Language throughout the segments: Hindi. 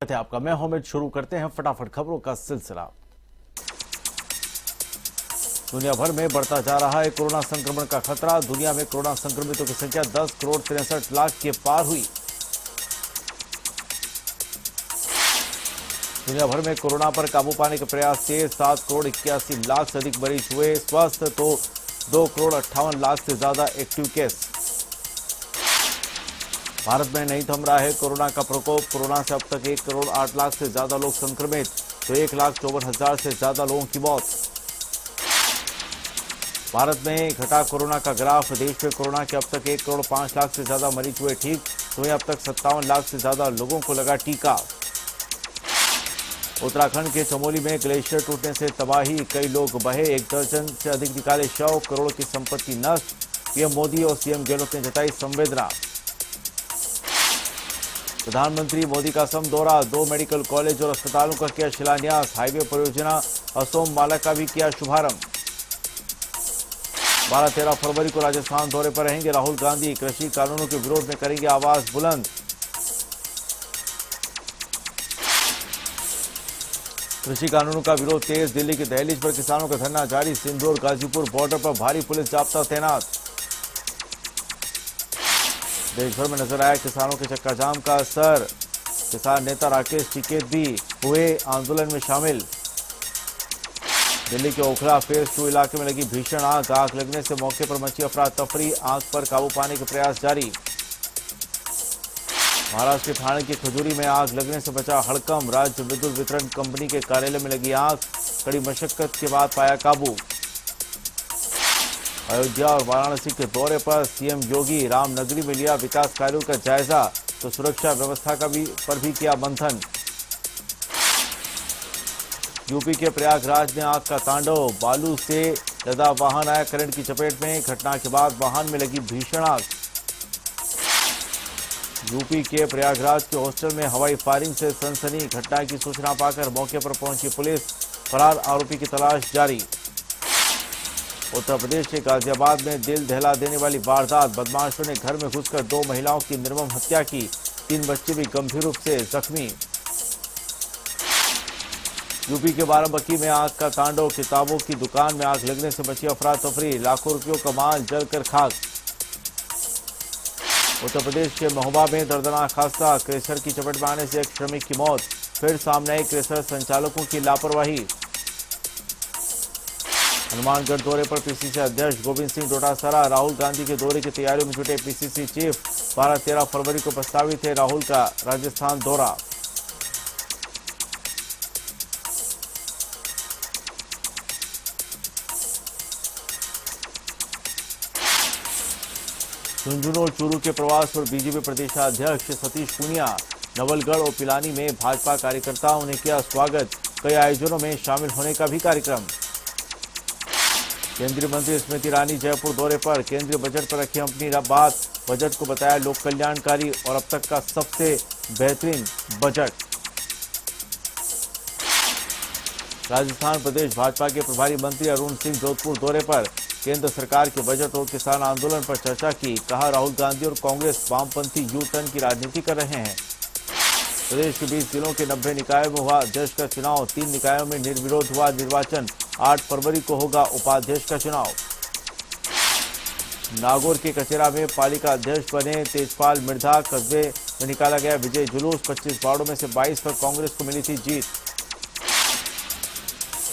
स्वागत है आपका। मैं हामिद। शुरू करते हैं फटाफट खबरों का सिलसिला। दुनिया भर में बढ़ता जा रहा है कोरोना संक्रमण का खतरा। दुनिया में कोरोना संक्रमितों की संख्या 10 करोड़ 63 लाख के पार हुई। दुनिया भर में कोरोना पर काबू पाने के प्रयास तेज। 7 करोड़ 81 लाख से अधिक मरीज हुए स्वस्थ, तो 2 करोड़ 58 लाख से ज्यादा एक्टिव केस। भारत में नहीं थम रहा है कोरोना का प्रकोप। कोरोना से अब तक 1 करोड़ 8 लाख से ज्यादा लोग संक्रमित, तो 1,54,000 से ज्यादा लोगों की मौत। भारत में घटा कोरोना का ग्राफ। देश में कोरोना के अब तक 1 करोड़ 5 लाख से ज्यादा मरीज हुए ठीक, तो वहीं अब तक 57 लाख से ज्यादा लोगों को लगा टीका। उत्तराखंड के चमोली में ग्लेशियर टूटने से तबाही, कई लोग बहे, 1 दर्जन से अधिक निकाले शव, करोड़ों की संपत्ति नष्ट। पीएम मोदी और सीएम गहलोत ने जताई संवेदना। प्रधानमंत्री मोदी का असम दौरा, 2 मेडिकल कॉलेज और अस्पतालों का किया शिलान्यास। हाईवे परियोजना असोम माला का भी किया शुभारंभ। 12-13 फरवरी को राजस्थान दौरे पर रहेंगे राहुल गांधी। कृषि कानूनों के विरोध में करेंगे आवाज बुलंद। कृषि कानूनों का विरोध तेज। दिल्ली की दहलीज पर किसानों का धरना जारी। सिंदूर गाजीपुर बॉर्डर पर भारी पुलिस जाब्ता तैनात। देश भर में नजर आया किसानों के चक्का जाम का असर। किसान नेता राकेश टिकैत भी हुए आंदोलन में शामिल। दिल्ली के ओखला फेज 2 इलाके में लगी भीषण आग। आग लगने से मौके पर मची अफरा तफरी। आग पर काबू पाने के प्रयास जारी। महाराष्ट्र के ठाणे की खजूरी में आग लगने से बचा हड़कंप। राज्य विद्युत वितरण कंपनी के कार्यालय में लगी आग, कड़ी मशक्कत के बाद पाया काबू। अयोध्या और वाराणसी के दौरे पर सीएम योगी। रामनगरी में लिया विकास कार्यों का जायजा, तो सुरक्षा व्यवस्था पर भी किया मंथन। यूपी के प्रयागराज में आग का तांडव। बालू से लदा वाहन आया करंट की चपेट में। घटना के बाद वाहन में लगी भीषण आग। यूपी के प्रयागराज के हॉस्टल में हवाई फायरिंग से सनसनी। घटना की सूचना पाकर मौके पर पहुंची पुलिस। फरार आरोपी की तलाश जारी। उत्तर प्रदेश के गाजियाबाद में दिल दहला देने वाली वारदात। बदमाशों ने घर में घुसकर 2 महिलाओं की निर्मम हत्या की। 3 बच्चे भी गंभीर रूप से जख्मी। यूपी के बाराबंकी में आग का तांडव। किताबों की दुकान में आग लगने से बची अफरा तफरी। लाखों रुपयों का माल जलकर खाक। उत्तर प्रदेश के महोबा में दर्दनाक हादसा। क्रेशर की चपेट में आने से एक श्रमिक की मौत। फिर सामने आई क्रेशर संचालकों की लापरवाही। हनुमानगढ़ दौरे पर पीसीसी अध्यक्ष गोविंद सिंह डोटासरा। राहुल गांधी के दौरे की तैयारियों में जुटे पीसीसी चीफ। 12-13 फरवरी को प्रस्तावित है राहुल का राजस्थान दौरा। झुंझुनू और चूरू के प्रवास पर बीजेपी प्रदेशाध्यक्ष सतीश पूनिया। नवलगढ़ और पिलानी में भाजपा कार्यकर्ताओं ने किया स्वागत। कई आयोजनों में शामिल होने का भी कार्यक्रम। केंद्रीय मंत्री स्मृति ईरानी जयपुर दौरे पर। केंद्रीय बजट पर रखी अपनी बात। बजट को बताया लोक कल्याणकारी और अब तक का सबसे बेहतरीन बजट। राजस्थान प्रदेश भाजपा के प्रभारी मंत्री अरुण सिंह जोधपुर दौरे पर। केंद्र सरकार के बजट और किसान आंदोलन पर चर्चा की। कहा राहुल गांधी और कांग्रेस वामपंथी यू टर्न की राजनीति कर रहे हैं। प्रदेश के 20 जिलों के 90 निकायों में हुआ अध्यक्ष का चुनाव। 3 निकायों में निर्विरोध हुआ निर्वाचन। 8 फरवरी को होगा उपाध्यक्ष का चुनाव। नागौर के कचेरा में पालिका अध्यक्ष बने तेजपाल मिर्धा। कस्बे में निकाला गया विजय जुलूस। 25 वार्डों में से 22 पर कांग्रेस को मिली थी जीत।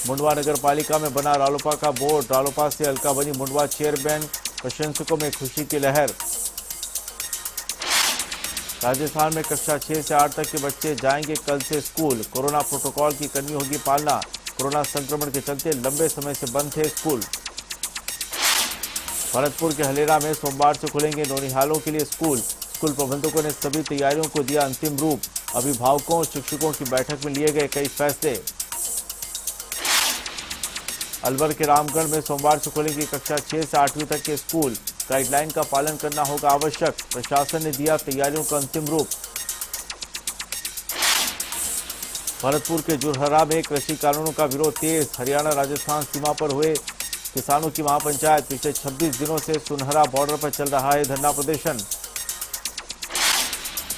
मुंडवा नगर पालिका में बना रालोपा का बोर्ड। रालोपा से अलका बनी मुंडवा चेयरमैन। प्रशंसकों में खुशी की लहर। राजस्थान में कक्षा 6 से 8 तक के बच्चे जाएंगे कल से स्कूल। कोरोना प्रोटोकॉल की करनी होगी पालना। कोरोना संक्रमण के चलते लंबे समय से बंद थे स्कूल। भरतपुर के हलेरा में सोमवार से खुलेंगे नौनिहालों के लिए स्कूल। स्कूल प्रबंधकों ने सभी तैयारियों को दिया अंतिम रूप। अभिभावकों और शिक्षकों की बैठक में लिए गए कई फैसले। अलवर के रामगढ़ में सोमवार से खुलेंगे कक्षा 6 से 8वीं तक के स्कूल। गाइडलाइन का पालन करना होगा आवश्यक। प्रशासन ने दिया तैयारियों का अंतिम रूप। भरतपुर के जुरहरा में कृषि कानूनों का विरोध तेज। हरियाणा राजस्थान सीमा पर हुए किसानों की महापंचायत। पिछले 26 दिनों से सुनहरा बॉर्डर पर चल रहा है धरना प्रदर्शन।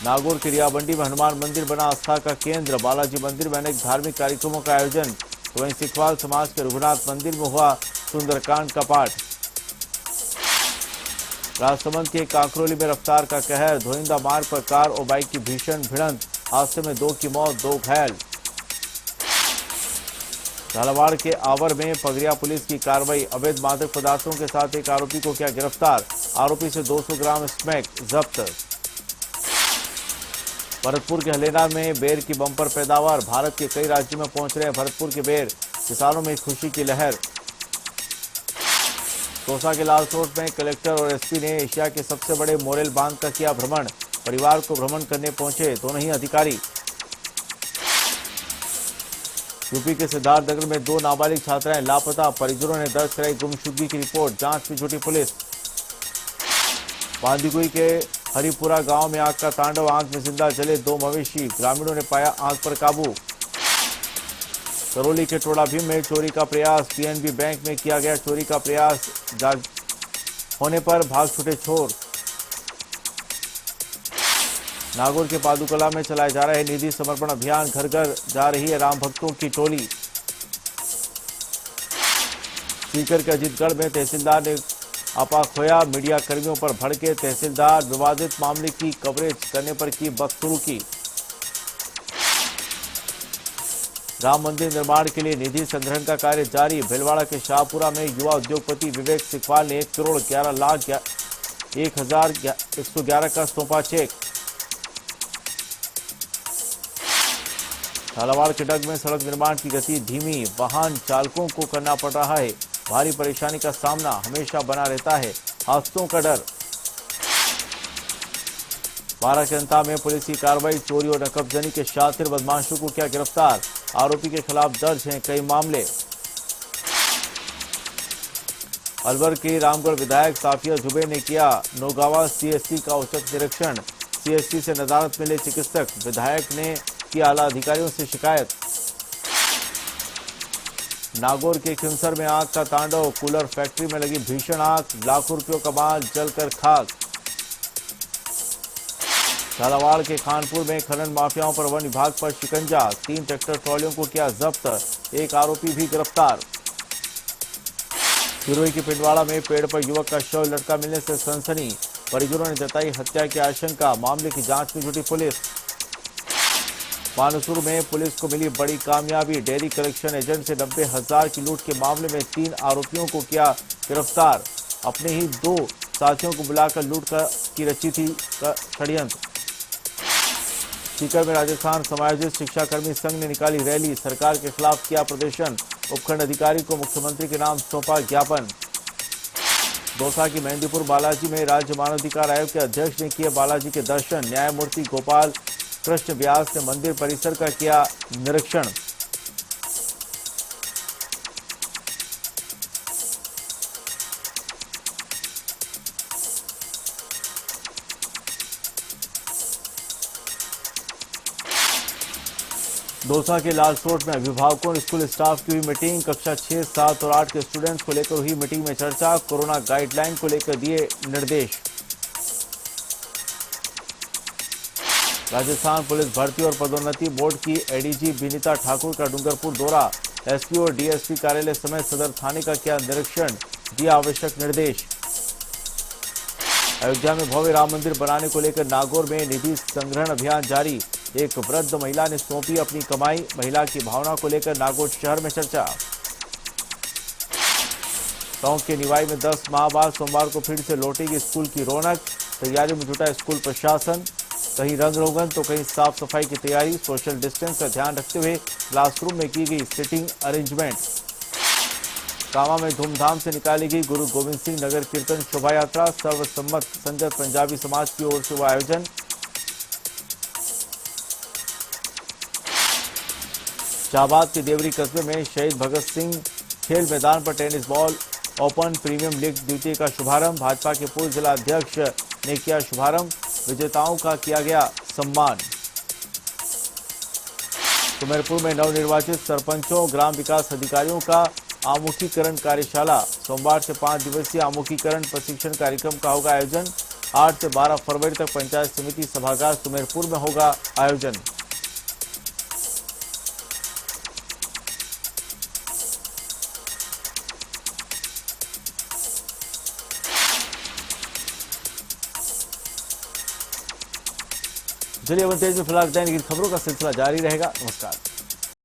नागौर के रियाबंडी में हनुमान मंदिर बना आस्था का केंद्र। बालाजी मंदिर में अनेक धार्मिक कार्यक्रमों का आयोजन। तो वहीं सिखवाल समाज के रघुनाथ मंदिर में हुआ सुंदरकांड का पाठ। राजसमंद के कांकरोली में रफ्तार का कहर। धोइंदा मार्ग पर कार और बाइक की भीषण भिड़ंत। हादसे में 2 की मौत, 2 घायल। झालावाड़ के आवर में पगरिया पुलिस की कार्रवाई। अवैध मादक पदार्थों के साथ एक आरोपी को किया गिरफ्तार। आरोपी से 200 ग्राम स्मैक जब्त। भरतपुर के हलेना में बेर की बम्पर पैदावार। भारत के कई राज्यों में पहुंच रहे हैं भरतपुर के बेर। किसानों में खुशी की लहर। दौसा के लालसोट में कलेक्टर और एसपी ने एशिया के सबसे बड़े मोरेल बांध का किया भ्रमण। परिवार को भ्रमण करने पहुंचे दोनों ही अधिकारी। यूपी के सिद्धार्थनगर में 2 नाबालिग छात्राएं लापता। परिजनों ने दर्ज कराई गुमशुदगी की रिपोर्ट। जांच में जुटी पुलिस। बांदीकुई के हरिपुरा गांव में आग का तांडव। आग में जिंदा जले 2 मवेशी। ग्रामीणों ने पाया आग पर काबू। करौली के टोड़ा भीम में चोरी का प्रयास। पीएनबी बैंक में किया गया चोरी का प्रयास। जाग होने पर भाग छूटे चोर। नागौर के पादुकला में चलाए जा रहे निधि समर्पण अभियान। घर घर जा रही है राम भक्तों की टोली। सीकर के अजीतगढ़ में तहसीलदार ने आपा खोया। मीडिया कर्मियों पर भड़के तहसीलदार। विवादित मामले की कवरेज करने पर की बदसलूकी। राम मंदिर निर्माण के लिए निधि संग्रहण का कार्य जारी। भीलवाड़ा के शाहपुरा में युवा उद्योगपति विवेक सिखवाल ने 1 करोड़ 11 लाख 1,111 का सौंपा चेक। झालावाड़ के डग में सड़क निर्माण की गति धीमी। वाहन चालकों को करना पड़ रहा है भारी परेशानी का सामना। हमेशा बना रहता है हादसों का डर। बारा के अंता में पुलिस की कार्रवाई। चोरी और नकबजनी के शातिर बदमाशों को किया गिरफ्तार। आरोपी के खिलाफ दर्ज हैं कई मामले। अलवर के रामगढ़ विधायक साफिया जुबे ने किया नौगावा सीएससी का औचक निरीक्षण। सीएससी से नदारत मिले चिकित्सक। विधायक ने की आला अधिकारियों से शिकायत। नागौर के खिंसर में आग का तांडव। कूलर फैक्ट्री में लगी भीषण आग। लाखों रुपयों का माल जलकर खाक। झालावाड़ के खानपुर में खनन माफियाओं पर वन विभाग पर शिकंजा। 3 ट्रैक्टर ट्रॉलियों को किया जब्त। एक आरोपी भी गिरफ्तार। सिरोही के पिंडवाड़ा में पेड़ पर युवक का शव लटका मिलने से सनसनी। परिजनों ने जताई हत्या की आशंका। मामले की जांच में जुटी पुलिस। बानसूर में पुलिस को मिली बड़ी कामयाबी। डेयरी कलेक्शन एजेंट से 90,000 की लूट के मामले में 3 आरोपियों को किया गिरफ्तार। अपने ही 2 साथियों को बुलाकर लूट की रची थी षड्यंत्र। सीकर में राजस्थान समायोजित शिक्षाकर्मी संघ ने निकाली रैली। सरकार के खिलाफ किया प्रदर्शन। उपखंड अधिकारी को मुख्यमंत्री के नाम सौंपा ज्ञापन। दौसा की मेहंदीपुर बालाजी में राज्य मानवाधिकार आयोग के अध्यक्ष ने किए बालाजी के दर्शन। न्यायमूर्ति गोपाल कृष्ण व्यास ने मंदिर परिसर का किया निरीक्षण। दौसा के लालसोट में अभिभावकों और स्कूल स्टाफ की हुई मीटिंग। कक्षा 6, 7 और 8 के स्टूडेंट्स को लेकर हुई मीटिंग में चर्चा। कोरोना गाइडलाइन को लेकर दिए निर्देश। राजस्थान पुलिस भर्ती और पदोन्नति बोर्ड की एडीजी विनीता ठाकुर का डूंगरपुर दौरा। एसपी और डीएसपी कार्यालय समेत सदर थाने का किया निरीक्षण। दिया आवश्यक निर्देश। अयोध्या में भव्य राम मंदिर बनाने को लेकर नागौर में निधि संग्रहण अभियान जारी। एक वृद्ध महिला ने सौंपी अपनी कमाई। महिला की भावना को लेकर नागौर शहर में चर्चा। टोंक के निवाई में 10 माह बाद सोमवार को फिर से लौटेगी स्कूल की रौनक। तैयारी में जुटा स्कूल प्रशासन। कहीं रंग रोगन तो कहीं साफ सफाई की तैयारी। सोशल डिस्टेंस का ध्यान रखते हुए क्लासरूम में की गई सिटिंग अरेंजमेंट। कामा में धूमधाम से निकाली गई गुरु गोविंद सिंह नगर कीर्तन शोभा यात्रा। सर्वसम्मत संगत पंजाबी समाज की ओर से हुआ आयोजन। शाहबाद के देवरी कस्बे में शहीद भगत सिंह खेल मैदान पर tennis ball open premium league द्वितीय का शुभारंभ। भाजपा के पूर्व जिला अध्यक्ष ने किया शुभारंभ। विजेताओं का किया गया सम्मान। सुमेरपुर में नवनिर्वाचित सरपंचों ग्राम विकास अधिकारियों का आमुखीकरण कार्यशाला। सोमवार से 5 दिवसीय आमुखीकरण प्रशिक्षण कार्यक्रम का होगा आयोजन। 8 से 12 फरवरी तक पंचायत समिति सभागार सुमेरपुर में होगा आयोजन। चलिए अब तेज में फिलहाल दैनिक खबरों का सिलसिला जारी रहेगा। नमस्कार।